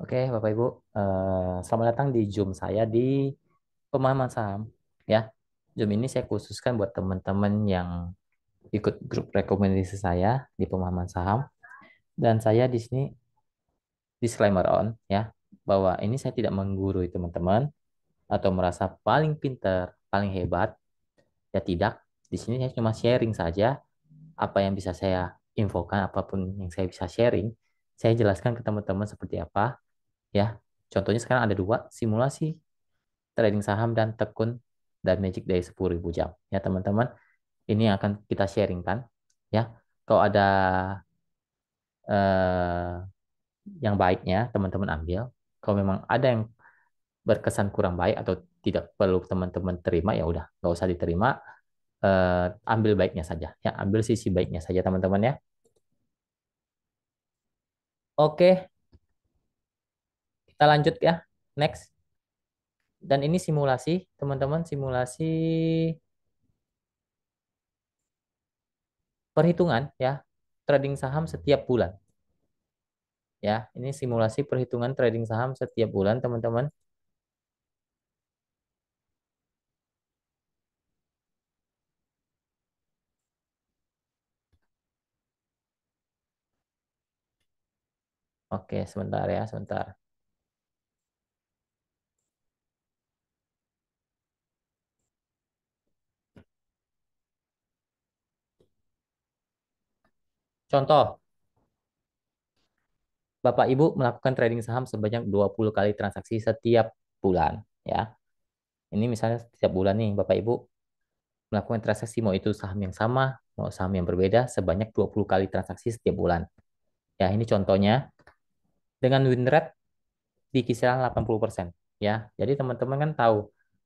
Oke, Bapak Ibu, selamat datang di Zoom saya di pemahaman saham. Ya, Zoom ini saya khususkan buat teman-teman yang ikut grup rekomendasi saya di pemahaman saham. Dan saya di sini disclaimer on ya, bahwa ini saya tidak menggurui teman-teman atau merasa paling pintar, paling hebat. Ya tidak, di sini saya cuma sharing saja apa yang bisa saya infokan, apapun yang saya bisa sharing. Saya jelaskan ke teman-teman seperti apa. Ya, contohnya sekarang ada dua simulasi trading saham dan tekun dan magic dari 10.000 jam. Ya teman-teman, ini yang akan kita sharingkan. Ya, kalau ada eh, yang baiknya teman-teman ambil. Kalau memang ada yang berkesan kurang baik atau tidak perlu teman-teman terima, ya udah nggak usah diterima. Ambil baiknya saja. Ya, ambil sisi baiknya saja teman-teman ya. Oke, kita lanjut ya. Next. Dan ini simulasi, teman-teman, simulasi perhitungan ya trading saham setiap bulan. Ya, ini simulasi perhitungan trading saham setiap bulan, teman-teman. Oke, sebentar ya, sebentar. Contoh, Bapak Ibu melakukan trading saham sebanyak 20 kali transaksi setiap bulan, ya. Ini misalnya setiap bulan nih, Bapak Ibu melakukan transaksi mau itu saham yang sama, mau saham yang berbeda sebanyak 20 kali transaksi setiap bulan. Ya, ini contohnya dengan win rate di kisaran 80%, ya. Jadi teman-teman kan tahu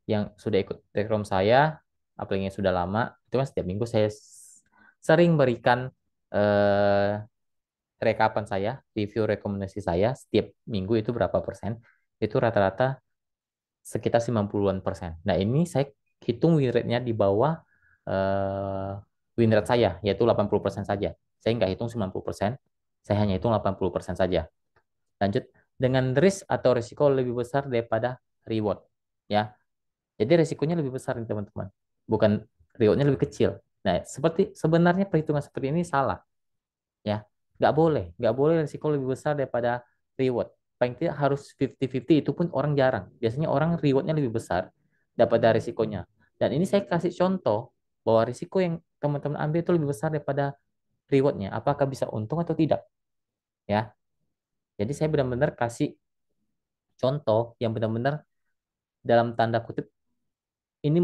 yang sudah ikut rekom saya, apalagi yang sudah lama, itu kan setiap minggu saya sering berikan eh, rekapan saya, review rekomendasi saya setiap minggu itu berapa persen, itu rata-rata sekitar 90-an persen. Nah, ini saya hitung win rate-nya di bawah eh, win rate saya, yaitu 80% saja. Saya nggak hitung 90%, saya hanya hitung 80% saja. Lanjut, dengan risk atau risiko lebih besar daripada reward. Ya, jadi risikonya lebih besar nih teman-teman. Bukan rewardnya lebih kecil. Nah, seperti sebenarnya perhitungan seperti ini salah. Ya, nggak boleh risiko lebih besar daripada reward. Paling tidak harus 50-50, itu pun orang jarang. Biasanya orang rewardnya lebih besar daripada risikonya. Dan ini saya kasih contoh bahwa risiko yang teman-teman ambil itu lebih besar daripada rewardnya. Apakah bisa untung atau tidak? Ya, jadi saya benar-benar kasih contoh yang benar-benar dalam tanda kutip ini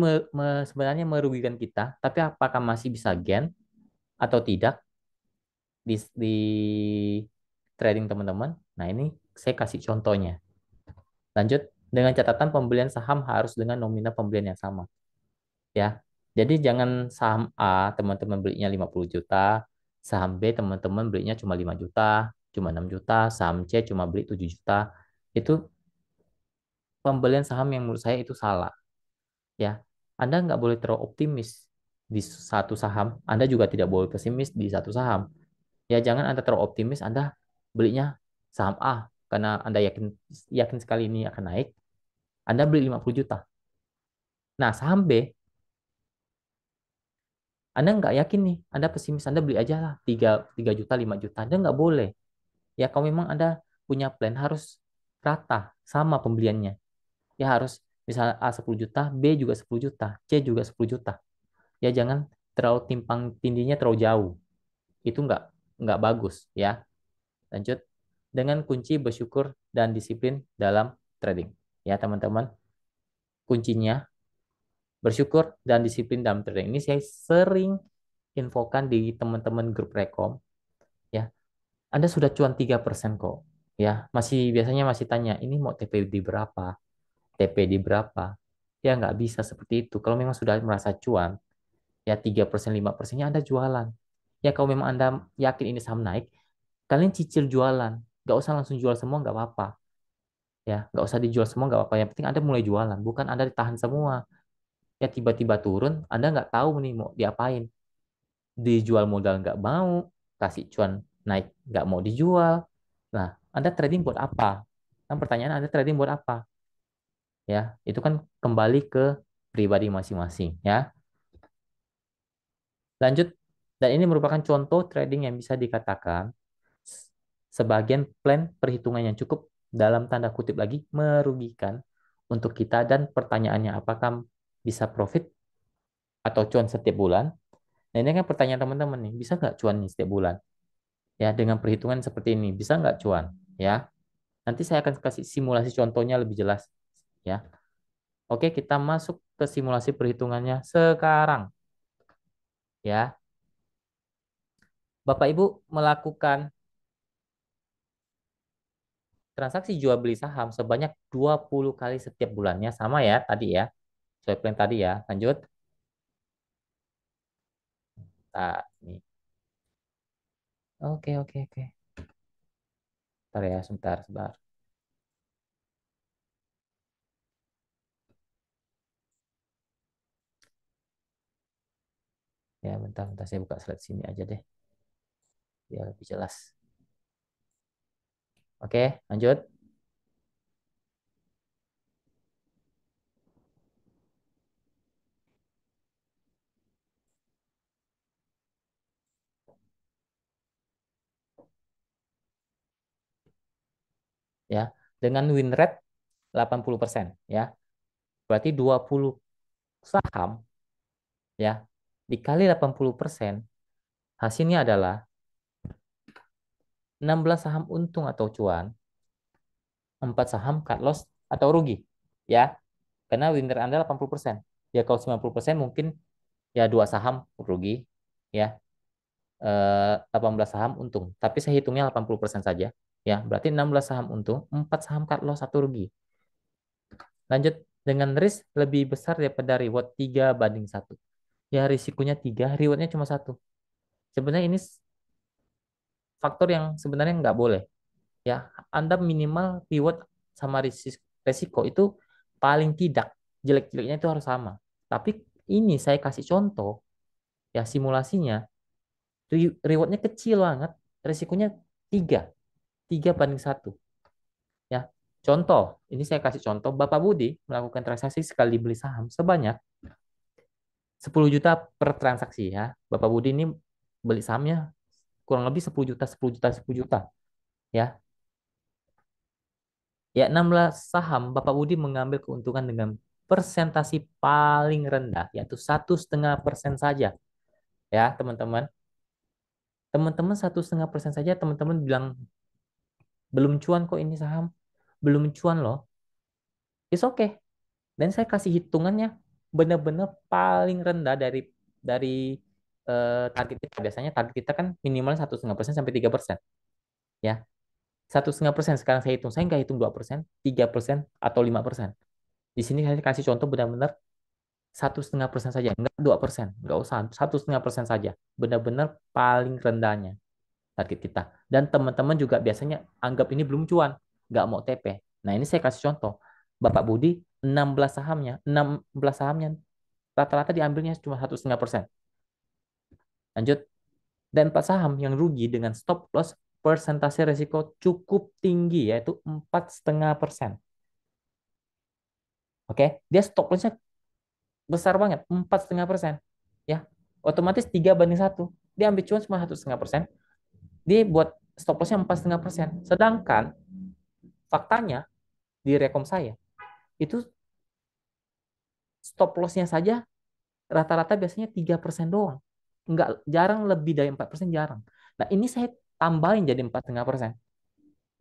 sebenarnya merugikan kita, tapi apakah masih bisa gain atau tidak di trading teman-teman? Nah, ini saya kasih contohnya. Lanjut, dengan catatan pembelian saham harus dengan nominal pembelian yang sama, ya. Jadi jangan saham A teman-teman belinya 50 juta, saham B teman-teman belinya cuma 5 juta, cuma 6 juta, saham C cuma beli 7 juta. Itu pembelian saham yang menurut saya itu salah, ya. Anda nggak boleh terlalu optimis di satu saham, Anda juga tidak boleh pesimis di satu saham. Ya, jangan Anda terlalu optimis, Anda belinya saham A karena Anda yakin yakin sekali ini akan naik, Anda beli 50 juta. Nah, saham B, Anda nggak yakin nih, Anda pesimis, Anda beli aja lah 3 juta, 5 juta. Anda nggak boleh. Ya, kalau memang Anda punya plan harus rata, sama pembeliannya. Ya harus misalnya A 10 juta, B juga 10 juta, C juga 10 juta. Ya jangan terlalu timpang tindihnya terlalu jauh. Itu nggak bagus ya. Lanjut, dengan kunci bersyukur dan disiplin dalam trading. Ya teman-teman, kuncinya bersyukur dan disiplin dalam trading. Ini saya sering infokan di teman-teman grup rekom. Ya, Anda sudah cuan 3% kok. Ya, biasanya masih tanya, ini mau TP di berapa? TP di berapa? Ya nggak bisa seperti itu. Kalau memang sudah merasa cuan, ya 3%, 5%-nya Anda jualan. Ya kalau memang Anda yakin ini saham naik, kalian cicil jualan. Nggak usah langsung jual semua, nggak apa-apa. Ya, nggak usah dijual semua, nggak apa-apa. Yang penting Anda mulai jualan, bukan Anda ditahan semua. Ya tiba-tiba turun, Anda nggak tahu nih mau diapain. Dijual modal nggak mau, kasih cuan naik nggak mau dijual. Nah, Anda trading buat apa? Kan pertanyaan Anda trading buat apa? Ya, itu kan kembali ke pribadi masing-masing ya. Lanjut, dan ini merupakan contoh trading yang bisa dikatakan sebagian plan perhitungan yang cukup dalam tanda kutip lagi merugikan untuk kita dan pertanyaannya apakah bisa profit atau cuan setiap bulan. Nah ini kan pertanyaan teman-teman nih, bisa nggak cuan nih setiap bulan? Ya dengan perhitungan seperti ini, bisa nggak cuan? Ya, nanti saya akan kasih simulasi contohnya lebih jelas. Ya, oke kita masuk ke simulasi perhitungannya sekarang. Ya, Bapak Ibu melakukan transaksi jual beli saham sebanyak 20 kali setiap bulannya. Sama ya tadi ya. Sesuai plan tadi ya. Lanjut. Nah, ini. Oke, oke, oke. Bentar ya, sebentar, sebentar. Ya, bentar, bentar. Saya buka slide sini aja deh. Biar lebih jelas. Oke, lanjut. Ya, dengan win rate 80%. Ya, berarti 20 saham ya dikali 80%, hasilnya adalah 16 saham untung atau cuan, 4 saham cut loss atau rugi. Ya, karena winner Anda 80%. Ya kalau 90% mungkin ya dua saham rugi, ya 18 saham untung. Tapi saya hitungnya 80% saja. Ya, berarti 16 saham untung, 4 saham cut loss atau rugi. Lanjut, dengan risk lebih besar daripada reward 3 banding 1. Ya risikonya 3, rewardnya cuma satu. Sebenarnya ini faktor yang sebenarnya nggak boleh. Ya, Anda minimal reward sama risiko itu paling tidak jelek-jeleknya itu harus sama. Tapi ini saya kasih contoh ya simulasinya rewardnya kecil banget, risikonya 3, 3 banding 1. Ya, contoh, ini saya kasih contoh, Bapak Budi melakukan transaksi sekali beli saham sebanyak 10 juta per transaksi ya. Bapak Budi ini beli sahamnya kurang lebih 10 juta, 10 juta, 10 juta. Ya, ya 16 saham Bapak Budi mengambil keuntungan dengan persentasi paling rendah, yaitu 1,5% saja. Ya, teman-teman. Teman-teman 1,5% saja, teman-teman bilang belum cuan kok ini saham. Belum cuan loh. It's okay. Dan saya kasih hitungannya benar-benar paling rendah dari target kita. Biasanya target kita kan minimal 1,5% sampai 3%. Ya, 1,5%. Sekarang saya hitung. Saya nggak hitung 2%, 3% atau 5%. Di sini saya kasih contoh benar-benar 1,5% saja, nggak 2%, nggak usah 1,5% saja. Benar-benar paling rendahnya target kita. Dan teman-teman juga biasanya anggap ini belum cuan, nggak mau TP. Nah ini saya kasih contoh. Bapak Budi 16 sahamnya rata-rata diambilnya cuma 1,5%. Lanjut, dan 4 saham yang rugi dengan stop loss persentase risiko cukup tinggi yaitu 4,5%. Oke, dia stop lossnya besar banget, 4,5%. Ya, otomatis 3 banding 1. Dia ambil cuan cuma 1,5%. Dia buat stop lossnya 4,5%. Sedangkan faktanya di rekom saya itu stop lossnya saja rata-rata biasanya 3% doang. Enggak, jarang lebih dari 4%, jarang. Nah ini saya tambahin jadi 4,5%.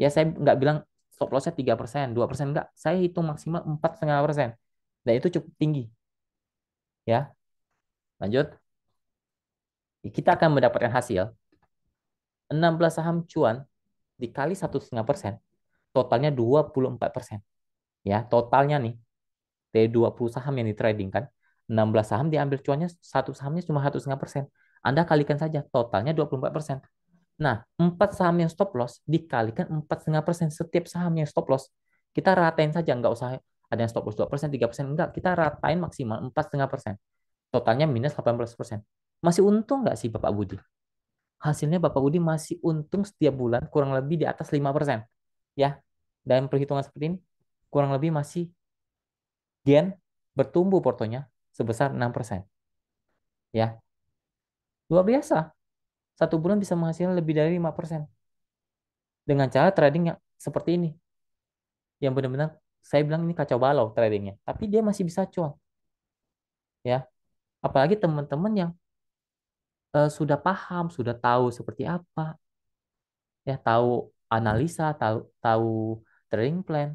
Ya saya nggak bilang stop lossnya 3%, 2%, enggak. Saya hitung maksimal 4,5%. Dan itu cukup tinggi. Ya, lanjut. Kita akan mendapatkan hasil 16 saham cuan dikali 1,5%, totalnya 24%. Ya, totalnya nih, dari 20 saham yang ditrading kan, 16 saham diambil cuannya, satu sahamnya cuma 1,5%. Anda kalikan saja, totalnya 24%. Nah, 4 saham yang stop loss dikalikan 4,5% setiap saham yang stop loss. Kita ratain saja, nggak usah ada yang stop loss 2%, 3%, enggak. Kita ratain maksimal 4,5%. Totalnya minus 18%. Masih untung nggak sih Bapak Budi? Hasilnya Bapak Budi masih untung setiap bulan kurang lebih di atas 5%. Ya, dalam perhitungan seperti ini kurang lebih masih gen bertumbuh portonya sebesar 6%. Ya, luar biasa. Satu bulan bisa menghasilkan lebih dari 5% dengan cara trading yang seperti ini. Yang benar-benar saya bilang ini kacau balau tradingnya, tapi dia masih bisa cuan, ya. Apalagi teman-teman yang sudah paham, sudah tahu seperti apa, ya, tahu analisa, tahu tahu trading plan,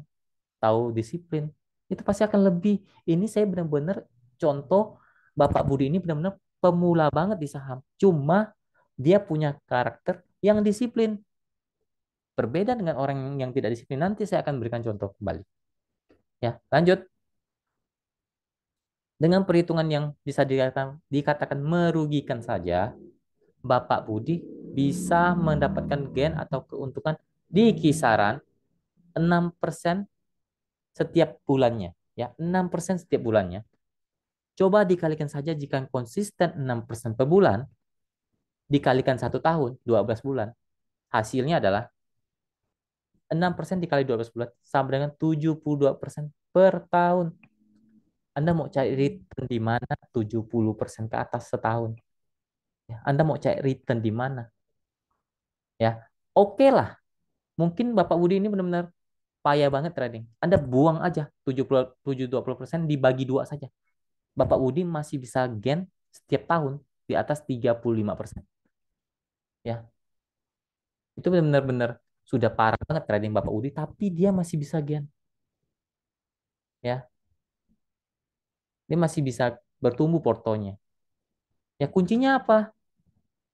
tahu disiplin, itu pasti akan lebih. Ini saya benar-benar contoh Bapak Budi ini benar-benar pemula banget di saham. Cuma dia punya karakter yang disiplin. Berbeda dengan orang yang tidak disiplin. Nanti saya akan berikan contoh kembali. Ya, lanjut. Dengan perhitungan yang bisa dikatakan merugikan saja, Bapak Budi bisa mendapatkan gain atau keuntungan di kisaran 6% setiap bulannya. Ya, 6% setiap bulannya. Coba dikalikan saja jika konsisten 6% per bulan, dikalikan 1 tahun, 12 bulan. Hasilnya adalah 6% dikali 12 bulan sama dengan 72% per tahun. Anda mau cari return di mana 70% ke atas setahun? Ya, Anda mau cari return di mana? Ya, oke lah. Mungkin Bapak Budi ini benar-benar payah banget trading. Anda buang aja 20% dibagi dua saja. Bapak Budi masih bisa gain setiap tahun di atas 35%. Ya, itu benar-benar sudah parah banget trading Bapak Budi, tapi dia masih bisa gain. Ya, dia masih bisa bertumbuh portonya. Ya, kuncinya apa?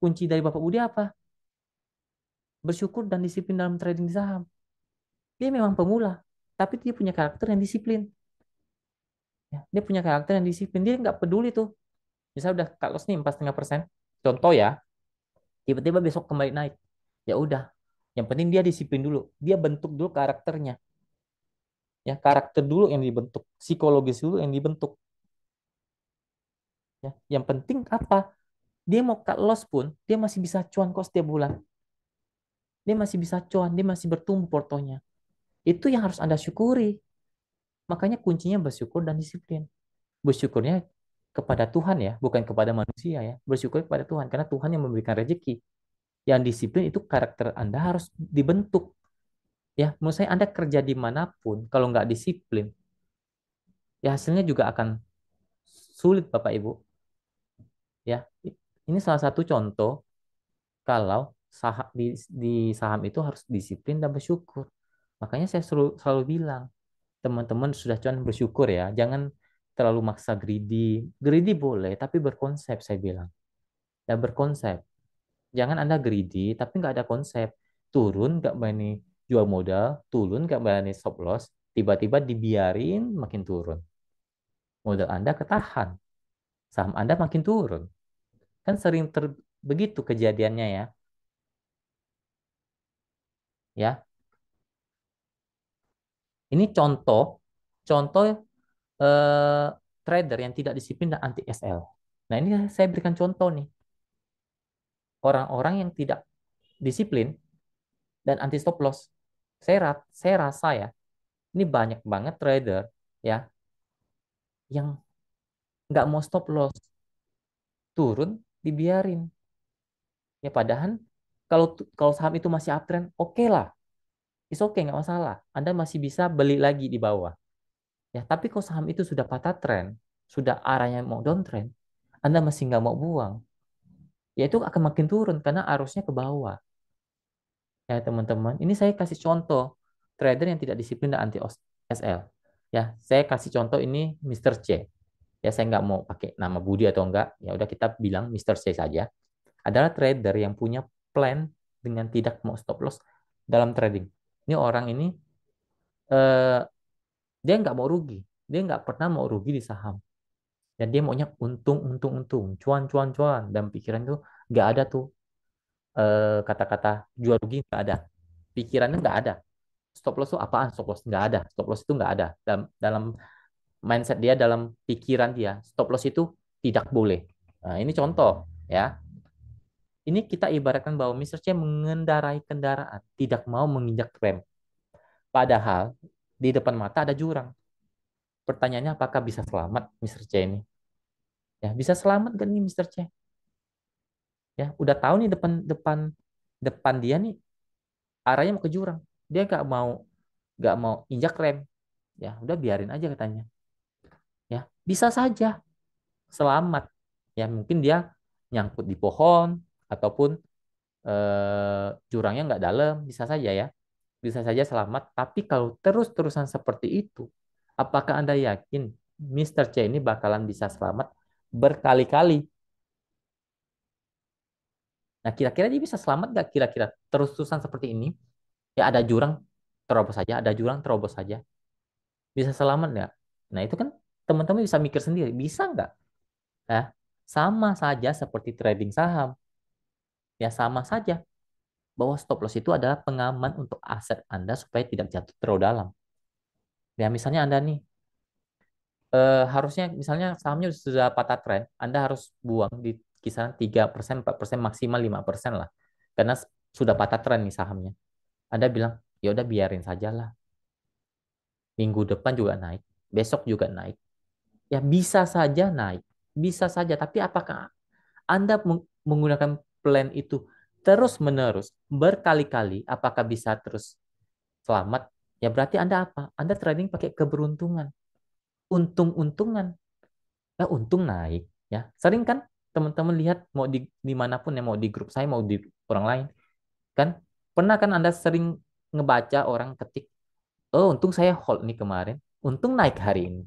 Kunci dari Bapak Budi apa? Bersyukur dan disiplin dalam trading saham. Dia memang pemula, tapi dia punya karakter yang disiplin. Ya, dia punya karakter yang disiplin. Dia nggak peduli tuh. Misalnya udah cut loss nih 4,5%. Contoh ya, tiba-tiba besok kembali naik. Ya udah. Yang penting dia disiplin dulu. Dia bentuk dulu karakternya. Ya, karakter dulu yang dibentuk, psikologis dulu yang dibentuk. Ya, yang penting apa? Dia mau cut loss pun, dia masih bisa cuan kok setiap bulan. Dia masih bisa cuan, dia masih bertumbuh portonya. Itu yang harus Anda syukuri. Makanya kuncinya bersyukur dan disiplin. Bersyukurnya kepada Tuhan ya, bukan kepada manusia ya. Bersyukur kepada Tuhan karena Tuhan yang memberikan rezeki. Yang disiplin itu karakter Anda harus dibentuk. Ya, menurut saya Anda kerja dimanapun, kalau nggak disiplin, ya hasilnya juga akan sulit Bapak Ibu. Ya, ini salah satu contoh kalau saham di saham itu harus disiplin dan bersyukur. Makanya saya selalu bilang, teman-teman sudah cuman bersyukur ya, jangan terlalu maksa greedy. Greedy boleh, tapi berkonsep saya bilang. Ya berkonsep. Jangan Anda greedy, tapi nggak ada konsep. Turun nggak berani jual modal, turun nggak berani stop loss, tiba-tiba dibiarin makin turun. Modal Anda ketahan, saham Anda makin turun. Kan sering begitu kejadiannya ya. Ya, ini contoh eh, trader yang tidak disiplin dan anti SL. Nah, ini saya berikan contoh nih. Orang-orang yang tidak disiplin dan anti stop loss. Saya rasa ya, ini banyak banget trader ya yang nggak mau stop loss, turun dibiarin. Ya padahal kalau saham itu masih uptrend, oke lah, is oke nggak masalah. Anda masih bisa beli lagi di bawah. Ya tapi kalau saham itu sudah patah trend, sudah arahnya mau downtrend, Anda masih nggak mau buang, ya itu akan makin turun karena arusnya ke bawah. Ya teman-teman, ini saya kasih contoh trader yang tidak disiplin dan anti SL. Ya, saya kasih contoh ini Mr. C. Ya, saya nggak mau pakai nama Budi atau enggak. Ya udah kita bilang Mr. C saja. Adalah trader yang punya plan dengan tidak mau stop loss dalam trading. Ini orang ini eh, dia nggak mau rugi. Dia nggak pernah mau rugi di saham. Dan dia maunya untung, untung, untung, cuan, cuan, cuan. Dan pikiran itu nggak ada tuh kata-kata jual rugi nggak ada. Pikirannya nggak ada. Stop loss itu apaan? Stop loss nggak ada. Stop loss itu nggak ada. Dalam mindset dia, dalam pikiran dia, stop loss itu tidak boleh. Nah, ini contoh ya. Ini kita ibaratkan bahwa Mr. C mengendarai kendaraan, tidak mau menginjak rem. Padahal di depan mata ada jurang. Pertanyaannya apakah bisa selamat Mister C ini? Ya, bisa selamat gak nih Mister C? Ya, udah tahu nih depan depan depan dia nih arahnya mau ke jurang. Dia nggak mau injak rem. Ya, udah biarin aja katanya. Ya, bisa saja selamat. Ya, mungkin dia nyangkut di pohon ataupun jurangnya nggak dalam, bisa saja ya. Bisa saja selamat. Tapi kalau terus-terusan seperti itu, apakah Anda yakin Mister C ini bakalan bisa selamat berkali-kali? Nah, kira-kira dia bisa selamat nggak kira-kira terus-terusan seperti ini? Ya ada jurang, terobos saja. Ada jurang, terobos saja. Bisa selamat nggak? Nah, itu kan teman-teman bisa mikir sendiri. Bisa nggak? Ya, sama saja seperti trading saham. Ya, sama saja bahwa stop loss itu adalah pengaman untuk aset Anda supaya tidak jatuh terlalu dalam. Ya, misalnya Anda nih, harusnya misalnya sahamnya sudah patah tren, Anda harus buang di kisaran 3%, 4%, maksimal 5% lah. Karena sudah patah tren nih sahamnya. Anda bilang, ya udah biarin saja lah. Minggu depan juga naik, besok juga naik. Ya bisa saja naik, bisa saja. Tapi apakah Anda menggunakan plan itu terus-menerus, berkali-kali, apakah bisa terus selamat? Ya berarti Anda apa? Anda trading pakai keberuntungan, untung-untungan. Ya untung naik. Ya sering kan teman-teman lihat mau di dimanapun ya, mau di grup saya, mau di orang lain, kan pernah kan Anda sering ngebaca orang ketik, oh untung saya hold nih kemarin, untung naik hari ini.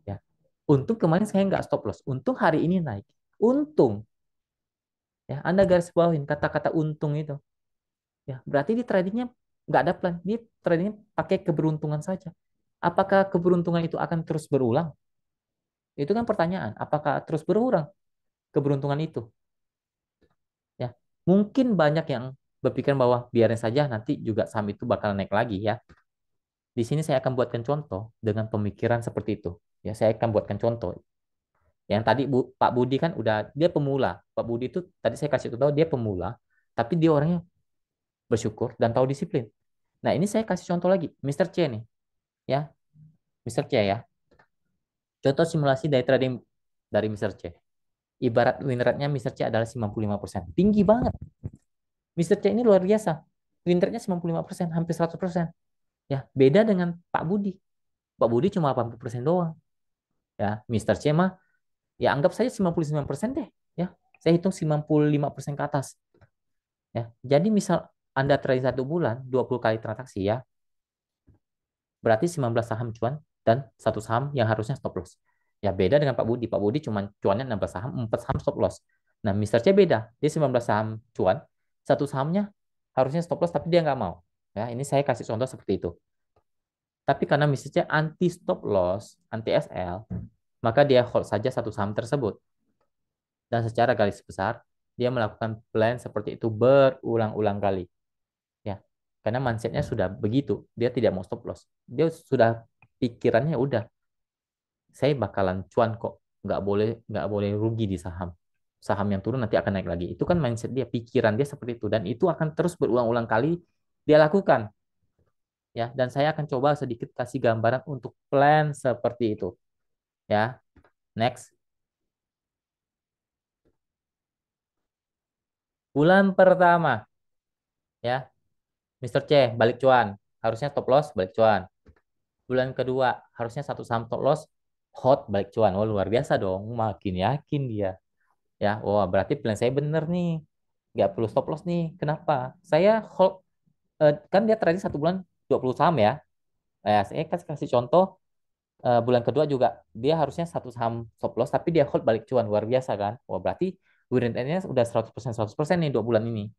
Ya, untung kemarin saya nggak stop loss, untung hari ini naik, untung. Ya, Anda garis bawahin kata-kata untung itu. Ya, berarti di tradingnya nggak ada plan. Dia tradingnya pakai keberuntungan saja. Apakah keberuntungan itu akan terus berulang? Itu kan pertanyaan. Apakah terus berulang keberuntungan itu? Ya, mungkin banyak yang berpikir bahwa biarin saja nanti juga saham itu bakal naik lagi ya. Di sini saya akan buatkan contoh dengan pemikiran seperti itu. Ya, saya akan buatkan contoh. Yang tadi Pak Budi kan udah dia pemula. Pak Budi itu tadi saya kasih tahu dia pemula, tapi dia orangnya bersyukur dan tahu disiplin. Nah, ini saya kasih contoh lagi, Mister C nih, ya, Mister C ya. Contoh simulasi day trading dari Mister C. Ibarat win rate-nya Mister C adalah 95%. Tinggi banget. Mister C ini luar biasa. Win rate-nya 95%, hampir 100%. Ya, beda dengan Pak Budi. Pak Budi cuma 80% doang. Ya, Mister C mah ya anggap saja 99% deh, ya. Saya hitung 95% ke atas, ya. Jadi misal Anda trading 1 bulan, 20 kali transaksi ya, berarti 19 saham cuan dan satu saham yang harusnya stop loss. Ya beda dengan Pak Budi. Pak Budi cuma cuannya 16 saham, 4 saham stop loss. Nah, Mister C beda. Dia 19 saham cuan, satu sahamnya harusnya stop loss tapi dia nggak mau. Ya, ini saya kasih contoh seperti itu. Tapi karena Mister C anti stop loss, anti SL, maka dia hold saja satu saham tersebut. Dan secara garis besar, dia melakukan plan seperti itu berulang-ulang kali. Ya, karena mindsetnya sudah begitu, dia tidak mau stop loss. Dia sudah pikirannya udah, saya bakalan cuan kok, nggak boleh rugi di saham. Saham yang turun nanti akan naik lagi. Itu kan mindset dia, pikiran dia seperti itu, dan itu akan terus berulang-ulang kali dia lakukan. Ya, dan saya akan coba sedikit kasih gambaran untuk plan seperti itu. Ya, next. Bulan pertama, ya, Mister C balik cuan, harusnya stop loss balik cuan. Bulan kedua harusnya satu saham stop loss, hot balik cuan. Oh luar biasa dong, makin yakin dia. Ya, wah berarti plan saya bener nih. Nggak perlu stop loss nih. Kenapa? Saya hold, kan dia trading 1 bulan 20 saham ya. Saya kasih contoh, bulan kedua juga dia harusnya satu saham stop loss, tapi dia hold balik cuan. Luar biasa kan? Wah berarti win rate-nya udah 100% nih 2 bulan ini.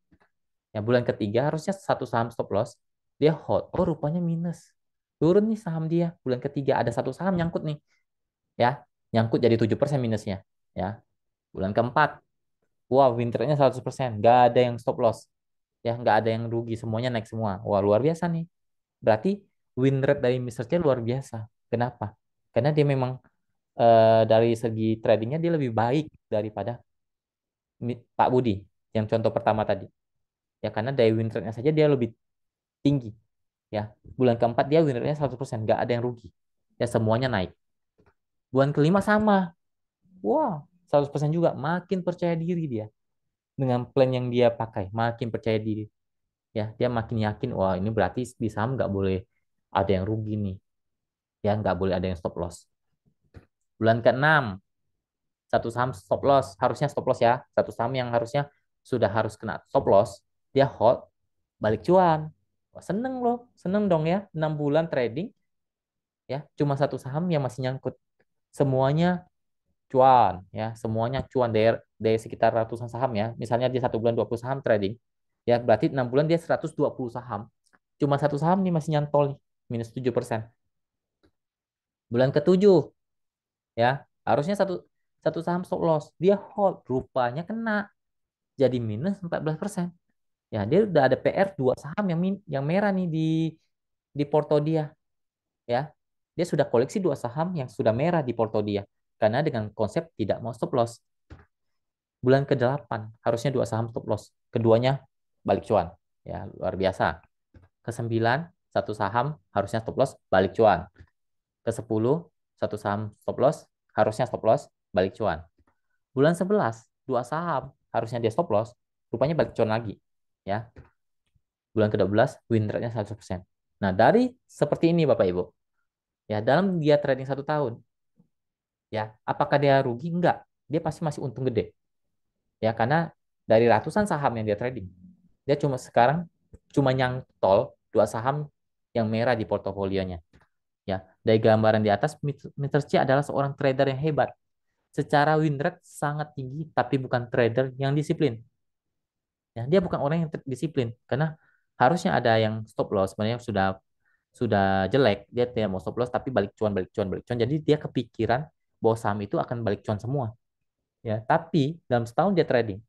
Ya, bulan ketiga harusnya satu saham stop loss, dia hold. Oh rupanya minus. Turun nih saham dia. Bulan ketiga ada satu saham nyangkut nih. Ya, nyangkut jadi 7% minusnya. Ya, bulan keempat, wah win rate-nya 100%. Nggak ada yang stop loss. Ya, nggak ada yang rugi. Semuanya naik semua. Wah, luar biasa nih. Berarti win rate dari Mr. C luar biasa. Kenapa? Karena dia memang dari segi tradingnya dia lebih baik daripada Pak Budi yang contoh pertama tadi. Ya, karena dari win rate-nya saja dia lebih tinggi. Ya, bulan keempat dia win rate-nya 100%, nggak ada yang rugi. Ya, semuanya naik. Bulan kelima sama. Wah, 100% juga. Makin percaya diri dia. Dengan plan yang dia pakai, makin percaya diri. Ya, dia makin yakin, wah ini berarti di saham nggak boleh ada yang rugi nih. Ya, nggak boleh ada yang stop loss. Bulan ke-6, satu saham stop loss. Harusnya stop loss ya. Satu saham yang harusnya sudah harus kena stop loss. Dia hold, balik cuan. Wah, seneng loh. Seneng dong ya. 6 bulan trading, ya cuma satu saham yang masih nyangkut. Semuanya cuan ya, semuanya cuan dari sekitar ratusan saham ya. Misalnya dia 1 bulan 20 saham trading, ya berarti 6 bulan dia 120 saham. Cuma satu saham nih masih nyantol nih, minus 7%. Bulan ketujuh ya, harusnya satu satu saham stop loss, dia hold, rupanya kena jadi minus 14%. Ya, dia udah ada PR dua saham yang merah nih di porto dia ya. Dia sudah koleksi dua saham yang sudah merah di porto dia karena dengan konsep tidak mau stop loss. Bulan ke-8 harusnya dua saham stop loss. Keduanya balik cuan. Ya, luar biasa. Ke-9 satu saham harusnya stop loss, balik cuan. Ke-10 satu saham stop loss, harusnya stop loss, balik cuan. Bulan 11 dua saham harusnya dia stop loss, rupanya balik cuan lagi. Ya. Bulan ke-12 win rate-nya 100%. Nah, dari seperti ini Bapak Ibu. Ya, dalam dia trading 1 tahun, ya, apakah dia rugi? Enggak. Dia pasti masih untung gede. Ya, karena dari ratusan saham yang dia trading, dia cuma nyantol dua saham yang merah di portofolionya. Ya, dari gambaran di atas, Mr. C adalah seorang trader yang hebat. Secara win rate sangat tinggi, tapi bukan trader yang disiplin. Ya, dia bukan orang yang disiplin, karena harusnya ada yang stop loss. Sebenarnya sudah jelek, dia tidak mau stop loss, tapi balik cuan, balik cuan, balik cuan. Jadi dia kepikiran bahwa saham itu akan balik cuan semua. Ya, tapi dalam setahun dia trading,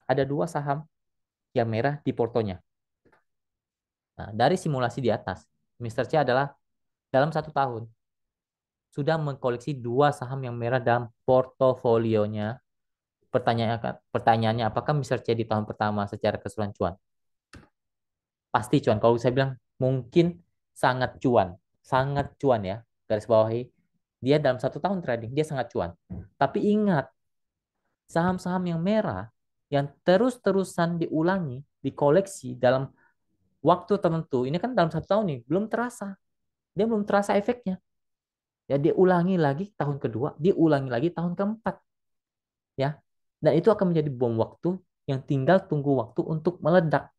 ada dua saham yang merah di portonya. Nah, dari simulasi di atas, Mr. C adalah dalam 1 tahun sudah mengkoleksi dua saham yang merah dalam portofolionya. Pertanyaannya, apakah Mr. C di tahun pertama secara keseluruhan cuan? Pasti cuan. Kalau saya bilang mungkin sangat cuan ya. Garis bawahi, dia dalam 1 tahun trading dia sangat cuan. Tapi ingat, saham-saham yang merah yang terus-terusan diulangi, dikoleksi dalam waktu tertentu, ini kan dalam 1 tahun nih, belum terasa. Dia belum terasa efeknya. Ya, dia ulangi lagi tahun kedua, dia ulangi lagi tahun keempat. Ya, dan itu akan menjadi bom waktu yang tinggal tunggu waktu untuk meledak.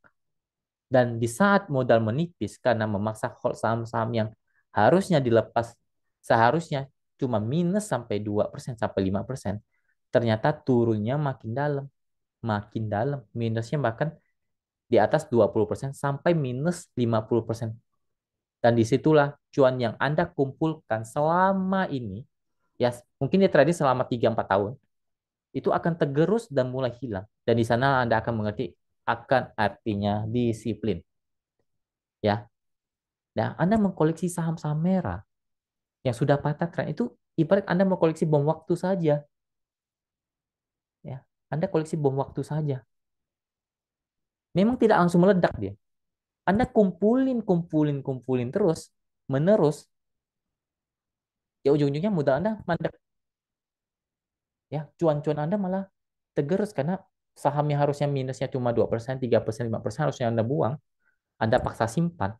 Dan di saat modal menipis karena memaksa hold saham-saham yang harusnya dilepas, seharusnya cuma minus sampai 2% sampai 5%, ternyata turunnya makin dalam, minusnya bahkan di atas 20% sampai minus 50%. Dan disitulah cuan yang Anda kumpulkan selama ini, ya mungkin dia trading selama 3-4 tahun, itu akan tergerus dan mulai hilang. Dan di sana Anda akan mengerti akan artinya disiplin. Ya, nah, Anda mengkoleksi saham-saham merah yang sudah patah tren itu ibarat Anda mengkoleksi bom waktu saja. Ya, Anda koleksi bom waktu saja. Memang tidak langsung meledak dia. Anda kumpulin, kumpulin, kumpulin terus, menerus, ya ujung-ujungnya modal Anda mandek. Ya, cuan-cuan Anda malah tergerus karena saham yang harusnya minusnya cuma 2%, 3%, 5% harusnya Anda buang, Anda paksa simpan,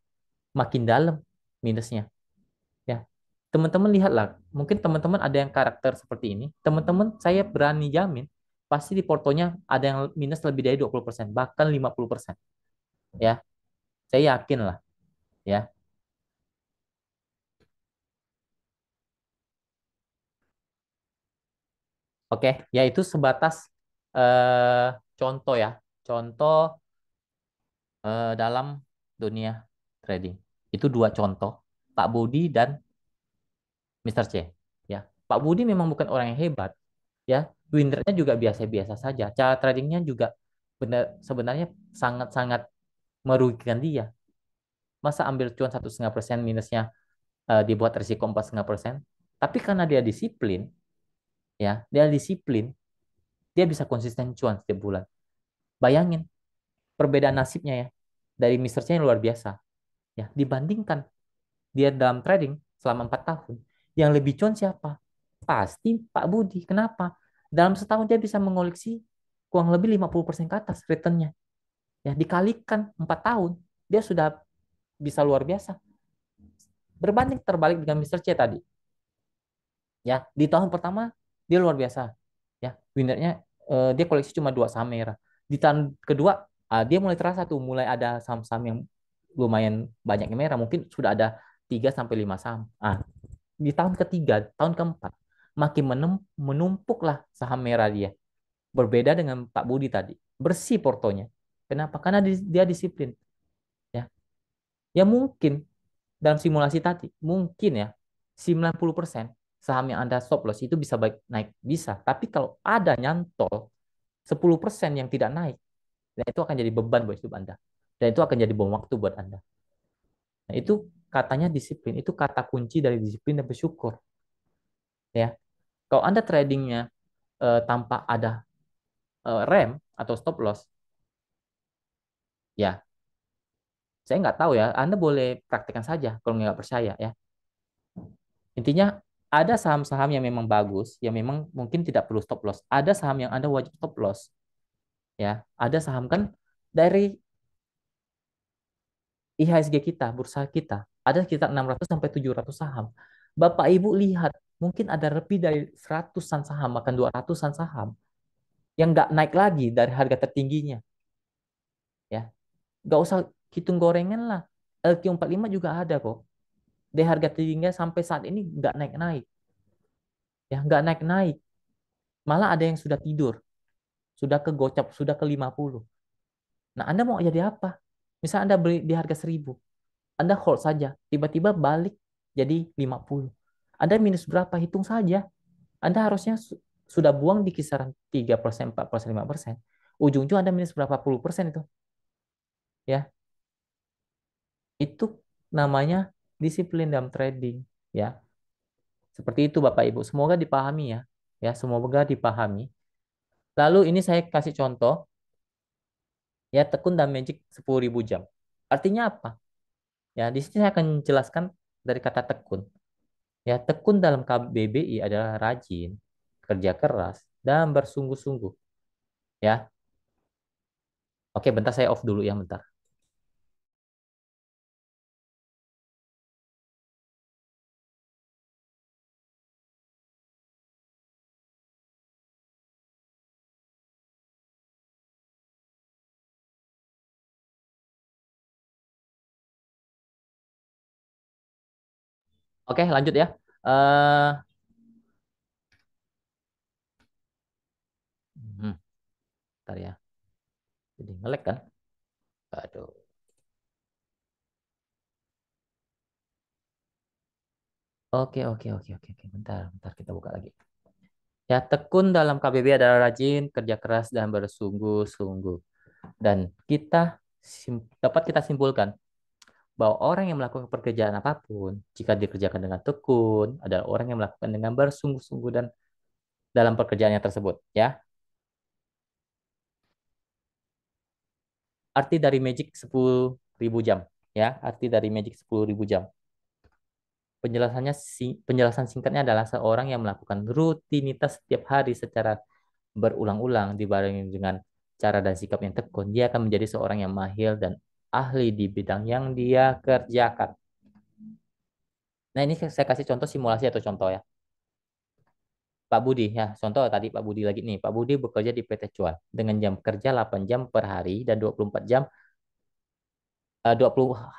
makin dalam minusnya. Ya, teman-teman lihatlah, mungkin teman-teman ada yang karakter seperti ini. Teman-teman, saya berani jamin pasti di portonya ada yang minus lebih dari 20%, bahkan 50%. Ya, saya yakin lah, ya. Oke, ya itu sebatas contoh ya. Contoh dalam dunia trading. Itu dua contoh, Pak Budi dan Mister C. Ya, Pak Budi memang bukan orang yang hebat, ya. Win rate-nya juga biasa-biasa saja. Cara tradingnya juga sebenarnya sangat-sangat merugikan dia. Masa ambil cuan 1,5% minusnya dibuat risiko 4,5%. Tapi karena dia disiplin, ya, dia disiplin, dia bisa konsisten cuan setiap bulan. Bayangin perbedaan nasibnya ya dari Mister C yang luar biasa. Ya, dibandingkan dia dalam trading selama 4 tahun, yang lebih cuan siapa? Pasti Pak Budi. Kenapa? Dalam setahun dia bisa mengoleksi kurang lebih 50% ke atas returnnya. Ya, dikalikan 4 tahun, dia sudah bisa luar biasa. Berbanding terbalik dengan Mister C tadi. Ya, di tahun pertama dia luar biasa. Ya, winnernya dia koleksi cuma 2 saham merah. Di tahun kedua dia mulai terasa tuh, mulai ada saham-saham yang lumayan banyak yang merah. Mungkin sudah ada 3 sampai 5 saham. Di tahun ketiga, tahun keempat, makin menumpuklah saham merah dia. Berbeda dengan Pak Budi tadi. Bersih portonya. Kenapa? Karena dia disiplin. Ya, ya mungkin dalam simulasi tadi, mungkin ya 90% saham yang Anda stop loss itu bisa baik naik. Bisa. Tapi kalau ada nyantol 10% yang tidak naik, dan itu akan jadi beban buat hidup Anda. Dan itu akan jadi bom waktu buat Anda. Nah, itu katanya disiplin. Itu kata kunci dari disiplin dan bersyukur. Ya, kalau Anda tradingnya tanpa ada rem atau stop loss, ya saya nggak tahu ya. Anda boleh praktekkan saja kalau nggak percaya ya. Intinya ada saham-saham yang memang bagus, yang memang mungkin tidak perlu stop loss. Ada saham yang Anda wajib stop loss. Ya, ada saham kan dari IHSG kita, bursa kita, ada sekitar 600 sampai 700 saham. Bapak Ibu lihat, mungkin ada lebih dari seratusan saham, bahkan 200-an saham yang nggak naik lagi dari harga tertingginya. Ya, nggak usah hitung gorengan lah. LQ45 juga ada kok. Dari harga tertingginya sampai saat ini nggak naik-naik. Ya, nggak naik-naik. Malah ada yang sudah tidur, sudah ke gocap, sudah ke 50. Nah, Anda mau jadi apa? Misal Anda beli di harga 1.000, Anda hold saja, tiba-tiba balik jadi 50. Anda minus berapa? Hitung saja. Anda harusnya sudah buang di kisaran 3%, 4%, 5%. Ujung-ujung Anda minus berapa puluh persen itu. Ya, itu namanya disiplin dalam trading. Ya, seperti itu Bapak Ibu. Semoga dipahami ya. Ya, semoga dipahami. Lalu ini saya kasih contoh, ya tekun dan magic 10.000 jam. Artinya apa? Ya, di sini saya akan jelaskan dari kata tekun. Ya, tekun dalam KBBI adalah rajin, kerja keras, dan bersungguh-sungguh. Ya, oke, bentar saya off dulu ya, bentar. Oke, lanjut ya. Eh, bentar ya. Jadi ngelek kan? Aduh. Oke, oke, oke, oke, oke. Bentar, bentar kita buka lagi. Ya, tekun dalam KBBI adalah rajin, kerja keras, dan bersungguh-sungguh. Dan dapat kita simpulkan bahwa orang yang melakukan pekerjaan apapun, jika dikerjakan dengan tekun, adalah orang yang melakukan dengan bersungguh-sungguh dan dalam pekerjaannya tersebut. Ya, arti dari magic 10.000 jam. Ya, arti dari magic 10.000 jam. Penjelasan singkatnya adalah seorang yang melakukan rutinitas setiap hari secara berulang-ulang dibarengi dengan cara dan sikap yang tekun, dia akan menjadi seorang yang mahir dan ahli di bidang yang dia kerjakan. Nah, ini saya kasih contoh simulasi atau contoh ya. Pak Budi, ya, contoh tadi Pak Budi lagi nih. Pak Budi bekerja di PT Cuan dengan jam kerja 8 jam per hari dan 24 jam 20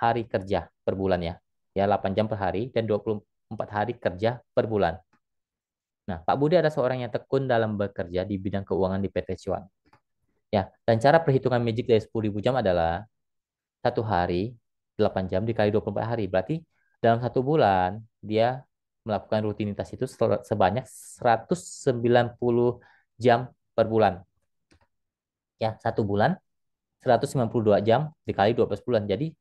hari kerja per bulan ya. Ya, 8 jam per hari dan 24 hari kerja per bulan. Nah, Pak Budi ada seorang yang tekun dalam bekerja di bidang keuangan di PT Cuan. Ya, dan cara perhitungan magic dari 10.000 jam adalah satu hari 8 jam dikali 24 hari. Berarti dalam 1 bulan dia melakukan rutinitas itu sebanyak 190 jam per bulan. Ya, 1 bulan 192 jam dikali 12 bulan. Jadi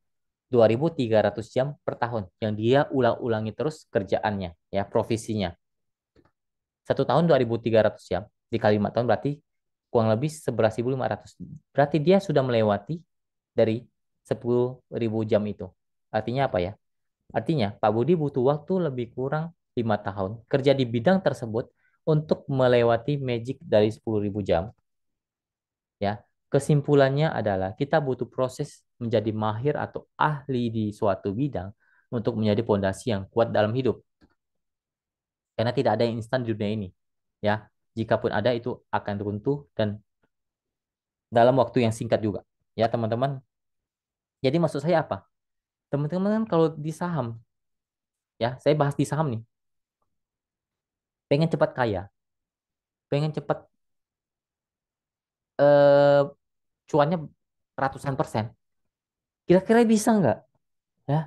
2.300 jam per tahun yang dia ulang-ulangi terus kerjaannya, ya, profesinya. 1 tahun 2.300 jam dikali 5 tahun berarti kurang lebih 11.500. Berarti dia sudah melewati dari 10.000 jam itu. Artinya apa ya? Artinya Pak Budi butuh waktu lebih kurang 5 tahun kerja di bidang tersebut untuk melewati magic dari 10.000 jam. Ya, kesimpulannya adalah kita butuh proses menjadi mahir atau ahli di suatu bidang untuk menjadi pondasi yang kuat dalam hidup. Karena tidak ada yang instan di dunia ini. Ya, jikapun ada itu akan runtuh dan dalam waktu yang singkat juga. Ya, teman-teman. Jadi maksud saya apa? Teman-teman kan kalau di saham, ya, saya bahas di saham nih. Pengen cepat kaya, pengen cepat eh, cuannya ratusan persen. Kira-kira bisa nggak? Ya,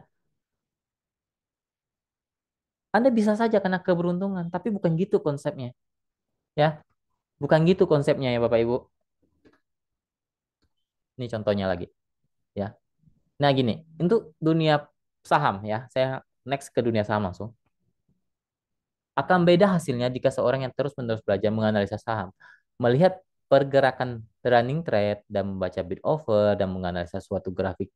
Anda bisa saja kena keberuntungan, tapi bukan gitu konsepnya. Ya, bukan gitu konsepnya ya Bapak Ibu. Ini contohnya lagi. Ya, nah gini, untuk dunia saham ya, saya next ke dunia saham langsung. Akan beda hasilnya jika seorang yang terus-menerus belajar menganalisa saham, melihat pergerakan running trade dan membaca bid offer dan menganalisa suatu grafik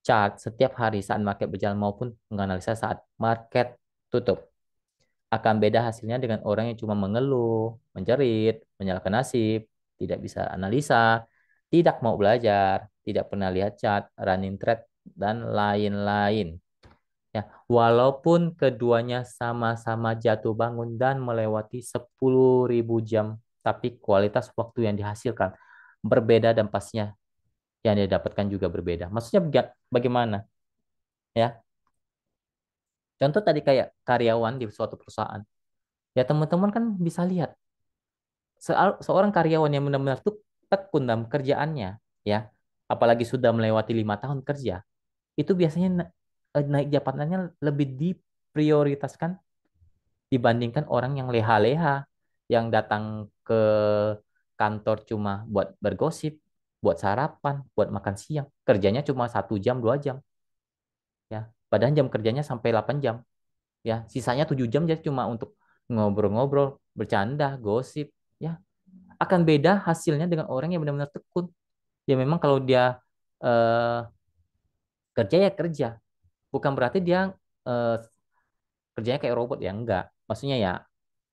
chart setiap hari saat market berjalan maupun menganalisa saat market tutup. Akan beda hasilnya dengan orang yang cuma mengeluh, menjerit, menyalahkan nasib, tidak bisa analisa, tidak mau belajar, tidak pernah lihat chart, running trade, dan lain-lain. Ya, walaupun keduanya sama-sama jatuh bangun dan melewati 10.000 jam, tapi kualitas waktu yang dihasilkan berbeda dan pastinya yang didapatkan juga berbeda. Maksudnya bagaimana? Ya, contoh tadi kayak karyawan di suatu perusahaan. Ya, teman-teman kan bisa lihat seorang karyawan yang benar-benar tekun dalam kerjaannya, ya, apalagi sudah melewati 5 tahun kerja, itu biasanya naik jabatannya lebih diprioritaskan dibandingkan orang yang leha-leha, yang datang ke kantor cuma buat bergosip, buat sarapan, buat makan siang, kerjanya cuma 1 jam 2 jam, ya, padahal jam kerjanya sampai 8 jam, ya, sisanya 7 jam jadi cuma untuk ngobrol-ngobrol, bercanda, gosip, ya, akan beda hasilnya dengan orang yang benar-benar tekun. Ya memang kalau dia eh, kerja ya kerja, bukan berarti dia eh, kerjanya kayak robot ya enggak. Maksudnya ya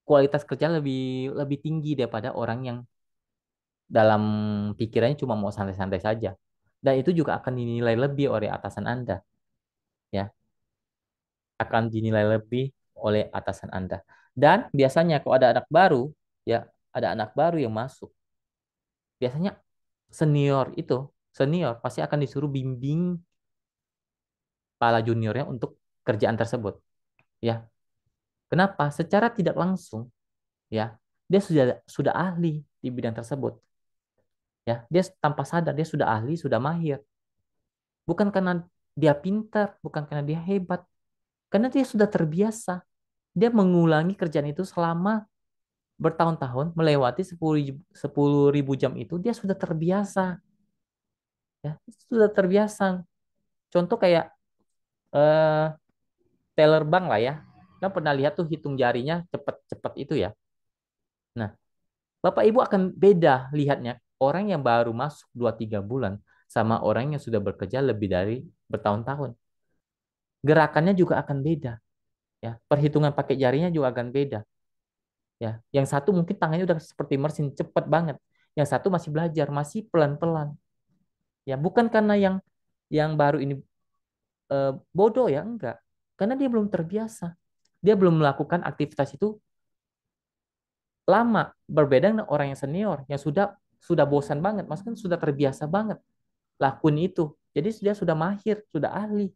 kualitas kerja lebih lebih tinggi daripada orang yang dalam pikirannya cuma mau santai-santai saja. Dan itu juga akan dinilai lebih oleh atasan Anda, ya, akan dinilai lebih oleh atasan Anda. Dan biasanya kalau ada anak baru, ya, ada anak baru yang masuk, biasanya senior itu, senior pasti akan disuruh bimbing para juniornya untuk kerjaan tersebut, ya. Kenapa? Secara tidak langsung, ya, dia sudah ahli di bidang tersebut, ya. Dia tanpa sadar dia sudah ahli, sudah mahir. Bukan karena dia pintar, bukan karena dia hebat, karena dia sudah terbiasa. Dia mengulangi kerjaan itu selama bertahun-tahun, melewati 10.000 jam itu, dia sudah terbiasa, ya, sudah terbiasa. Contoh kayak eh, teller bank lah ya, kan pernah lihat tuh hitung jarinya cepet-cepet itu ya. Nah, Bapak Ibu akan beda lihatnya orang yang baru masuk 2 3 bulan sama orang yang sudah bekerja lebih dari bertahun-tahun. Gerakannya juga akan beda, ya. Perhitungan pakai jarinya juga akan beda, ya. Yang satu mungkin tangannya udah seperti mesin cepat banget. Yang satu masih belajar, masih pelan-pelan. Ya, bukan karena yang baru ini bodoh ya, enggak. Karena dia belum terbiasa. Dia belum melakukan aktivitas itu lama. Berbeda dengan orang yang senior yang sudah bosan banget, maksudnya sudah terbiasa banget lakuin itu. Jadi dia sudah mahir, sudah ahli.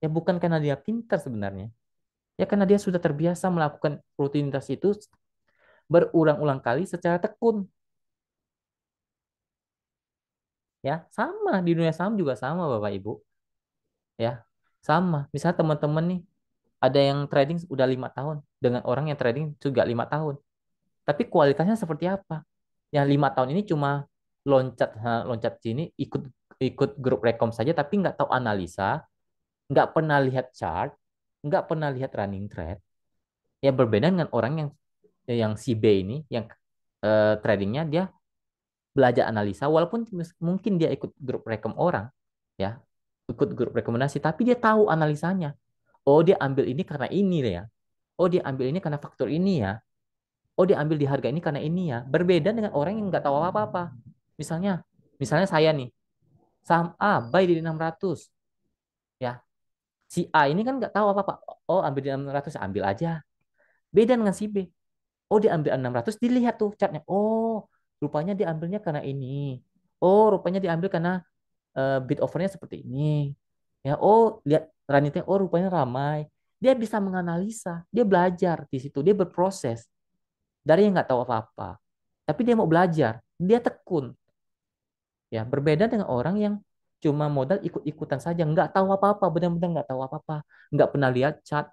Ya bukan karena dia pintar sebenarnya. Ya karena dia sudah terbiasa melakukan rutinitas itu berulang-ulang kali secara tekun. Ya, sama di dunia saham juga sama Bapak Ibu. Ya, sama. Misal teman-teman nih ada yang trading udah 5 tahun dengan orang yang trading juga 5 tahun. Tapi kualitasnya seperti apa? Yang 5 tahun ini cuma loncat loncat sini ikut ikut grup rekom saja tapi nggak tahu analisa, nggak pernah lihat chart, nggak pernah lihat running trade. Ya berbeda dengan orang yang si B ini yang tradingnya dia belajar analisa walaupun mungkin dia ikut grup rekom orang, ya, ikut grup rekomendasi, tapi dia tahu analisanya. Oh, dia ambil ini karena ini ya. Oh, dia ambil ini karena faktor ini ya. Oh, dia ambil di harga ini karena ini ya. Berbeda dengan orang yang nggak tahu apa-apa. Misalnya, misalnya saya nih, saham A buy di 600 ya. Si A ini kan nggak tahu apa-apa. Oh, ambil di 600, ambil aja. Beda dengan si B. Oh, dia ambil 600, dilihat tuh chartnya. Oh, rupanya diambilnya karena ini. Oh, rupanya diambil karena bid overnya seperti ini. Ya, oh, lihat running time, oh rupanya ramai. Dia bisa menganalisa, dia belajar di situ, dia berproses dari yang nggak tahu apa-apa. Tapi dia mau belajar, dia tekun. Ya, berbeda dengan orang yang cuma modal ikut-ikutan saja, nggak tahu apa-apa, benar-benar nggak tahu apa-apa, nggak pernah lihat chart,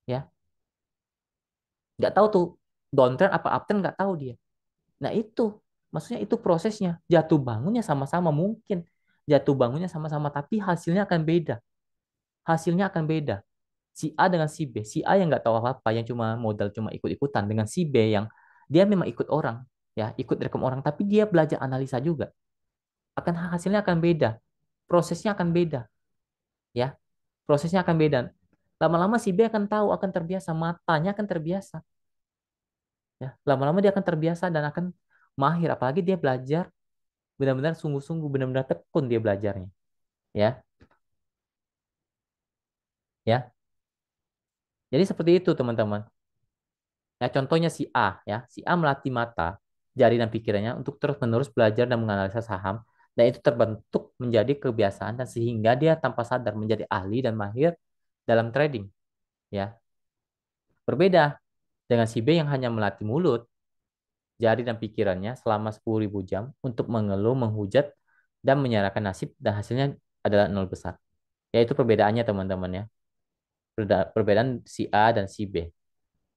ya, nggak tahu tuh downtrend apa uptrend, nggak tahu dia. Nah itu, maksudnya itu prosesnya. Jatuh bangunnya sama-sama mungkin, jatuh bangunnya sama-sama, tapi hasilnya akan beda. Hasilnya akan beda. Si A dengan si B, si A yang nggak tahu apa-apa, yang cuma modal cuma ikut-ikutan, dengan si B yang dia memang ikut orang, ya ikut rekom orang, tapi dia belajar analisa juga. Akan hasilnya akan beda, prosesnya akan beda, ya prosesnya akan beda. Lama-lama si B akan tahu, akan terbiasa, matanya akan terbiasa, ya lama-lama dia akan terbiasa dan akan mahir, apalagi dia belajar benar-benar sungguh-sungguh, benar-benar tekun dia belajarnya, ya ya. Jadi seperti itu teman-teman. Ya, contohnya si A ya, si A melatih mata, jari dan pikirannya untuk terus-menerus belajar dan menganalisa saham, dan itu terbentuk menjadi kebiasaan dan sehingga dia tanpa sadar menjadi ahli dan mahir dalam trading, ya. Berbeda dengan si B yang hanya melatih mulut, jari dan pikirannya selama 10.000 jam untuk mengeluh, menghujat dan menyerahkan nasib, dan hasilnya adalah nol besar. Ya itu perbedaannya teman-teman ya. Perbedaan si A dan si B.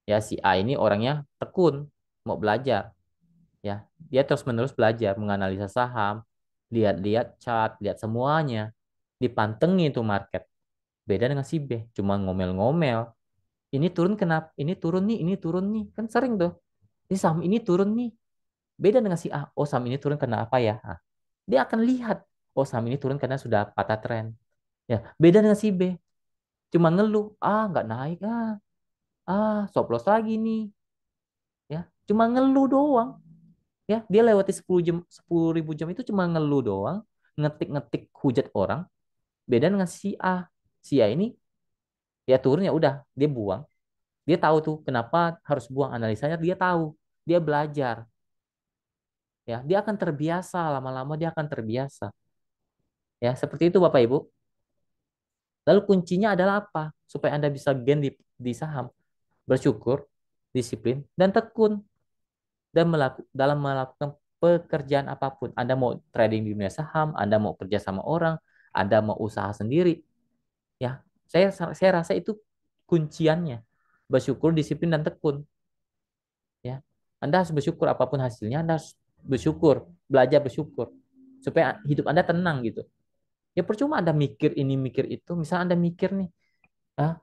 Ya si A ini orangnya tekun, mau belajar, ya dia terus-menerus belajar menganalisa saham, lihat-lihat chart, lihat semuanya, dipantengin tuh market. Beda dengan si B, cuma ngomel-ngomel, ini turun kenapa, ini turun nih, kan sering tuh, ini saham ini turun nih. Beda dengan si A, oh saham ini turun karena apa ya. Nah, dia akan lihat, oh saham ini turun karena sudah patah tren. Ya beda dengan si B, cuma ngeluh, ah nggak naik, stop loss lagi nih, ya cuma ngeluh doang. Ya dia lewati 10 jam, 10.000 jam itu cuma ngeluh doang, ngetik-ngetik hujat orang. Beda dengan si A, si A ini ya turunnya udah dia buang, dia tahu tuh kenapa harus buang, analisanya dia tahu, dia belajar, ya dia akan terbiasa, lama-lama dia akan terbiasa, ya seperti itu Bapak Ibu. Lalu kuncinya adalah apa supaya Anda bisa gain di saham? Bersyukur, disiplin, dan tekun, dan dalam melakukan pekerjaan apapun. Anda mau trading di dunia saham, Anda mau kerja sama orang, Anda mau usaha sendiri, ya. Saya rasa itu kunciannya. Bersyukur, disiplin, dan tekun, ya. Anda harus bersyukur apapun hasilnya, Anda harus bersyukur, belajar bersyukur supaya hidup Anda tenang gitu. Ya percuma Anda mikir ini mikir itu. Misal Anda mikir nih, ah,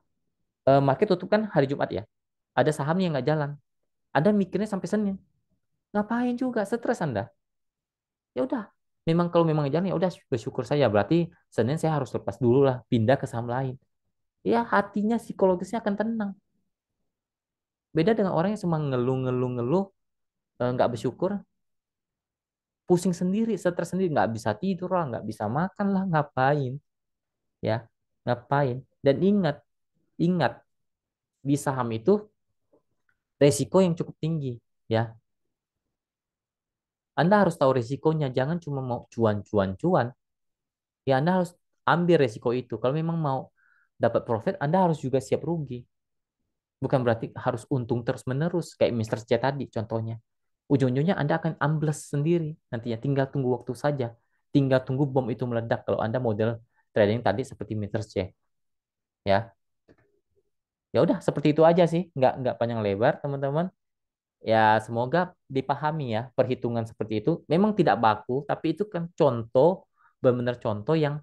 market tutup kan hari Jumat ya. Ada saham yang nggak jalan. Anda mikirnya sampai Senin. Ngapain juga, stres Anda. Ya udah, memang kalau memang jalan ya udah bersyukur saja, berarti Senin saya harus lepas dulu lah, pindah ke saham lain. Ya hatinya, psikologisnya akan tenang. Beda dengan orang yang cuma ngeluh-ngeluh-ngeluh, nggak bersyukur, pusing sendiri, stres sendiri, nggak bisa tidur lah, nggak bisa makan lah, ngapain, ya, ngapain. Dan ingat, ingat, di saham itu resiko yang cukup tinggi, ya. Anda harus tahu resikonya, jangan cuma mau cuan-cuan-cuan. Ya Anda harus ambil resiko itu. Kalau memang mau dapat profit, Anda harus juga siap rugi. Bukan berarti harus untung terus-menerus kayak Mister C tadi contohnya. Ujung-ujungnya Anda akan ambles sendiri. Nantinya tinggal tunggu waktu saja. Tinggal tunggu bom itu meledak kalau Anda model trading tadi seperti Mister C. Ya, ya udah seperti itu aja sih. Nggak panjang lebar teman-teman. Ya semoga dipahami ya perhitungan seperti itu. Memang tidak baku, tapi itu kan contoh, benar-benar contoh eh,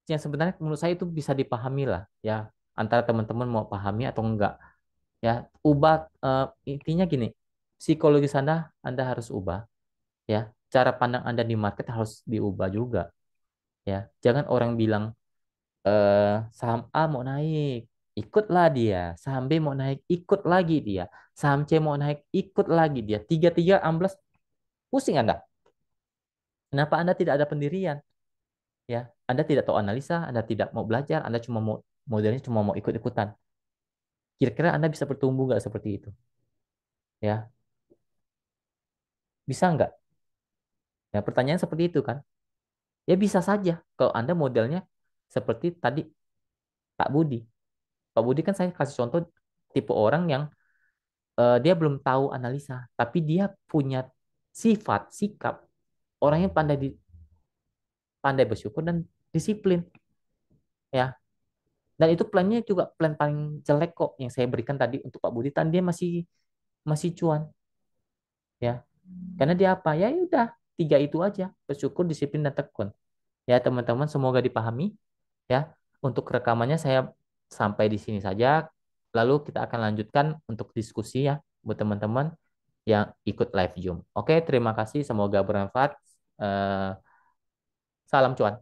yang sebenarnya menurut saya itu bisa dipahami lah ya, antara teman-teman mau pahami atau enggak, ya ubah, intinya gini, psikologis Anda harus ubah, ya cara pandang Anda di market harus diubah juga ya. Jangan orang bilang saham A mau naik, ikutlah dia. Saham B mau naik, ikut lagi dia. Saham C mau naik, ikut lagi dia. Tiga-tiga amblas, pusing Anda. Kenapa Anda tidak ada pendirian? Ya, Anda tidak tahu analisa, Anda tidak mau belajar, Anda cuma mau modelnya cuma mau ikut-ikutan. Kira-kira Anda bisa bertumbuh nggak seperti itu? Ya, bisa nggak? Ya, pertanyaan seperti itu kan? Ya bisa saja kalau Anda modelnya seperti tadi Pak Budi. Pak Budi kan saya kasih contoh tipe orang yang dia belum tahu analisa, tapi dia punya sifat, sikap orang yang pandai bersyukur dan disiplin, ya. Dan itu plannya juga plan paling jelek kok yang saya berikan tadi untuk Pak Budi. Dan dia masih masih cuan, ya. Karena dia apa? Ya udah tiga itu aja, bersyukur, disiplin, dan tekun. Ya teman-teman, semoga dipahami. Ya, untuk rekamannya saya sampai di sini saja. Lalu kita akan lanjutkan untuk diskusi ya buat teman-teman yang ikut live Zoom. Oke, terima kasih. Semoga bermanfaat. Eh, Salam cuan.